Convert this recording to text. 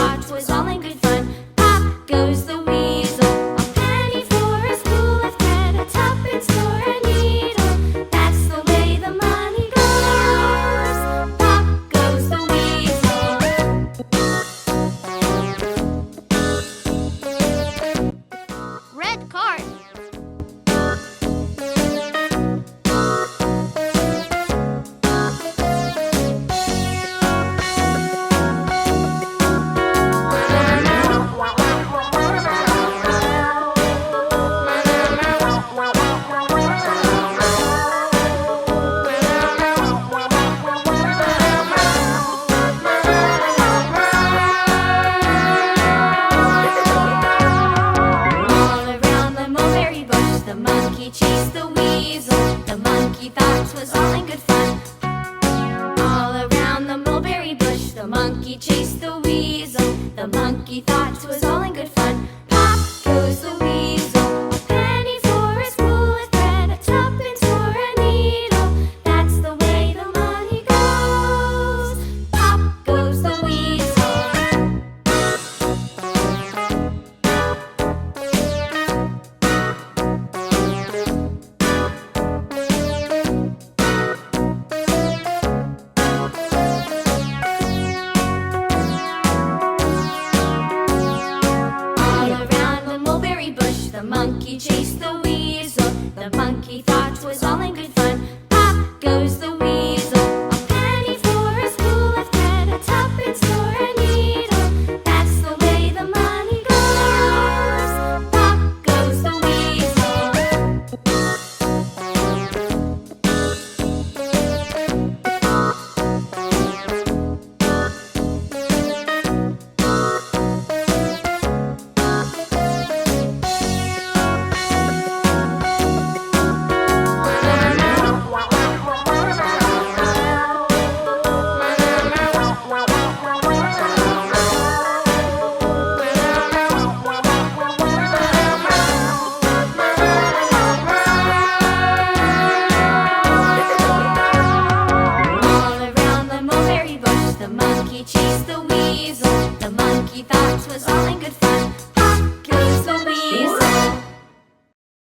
thought was all in good fun. Pop goes the weasel, a penny for a spool of thread, a tuppence for a needle. That's the way the money goes. Pop goes the weasel. Red card. The monkey chased the weasel. The monkey thought 'twas all in good fun. All around the mulberry bush, the monkey chased the weasel. The monkey thought 'twas all in good fun. Pop goes the weasel, a penny for a spool of thread, a tuppence for a needle. That's the way the money goes. Pop goes the weasel. The monkey chased the weasel. The monkey thought 'twas all in good fun. Pop goes the weasel, a penny for a spool of thread, a tuppence for a needle. That's the way the money goes. Pop goes the weasel. The monkey chased the weasel. The monkey thought 'twas all in good fun. Pop goes the weasel.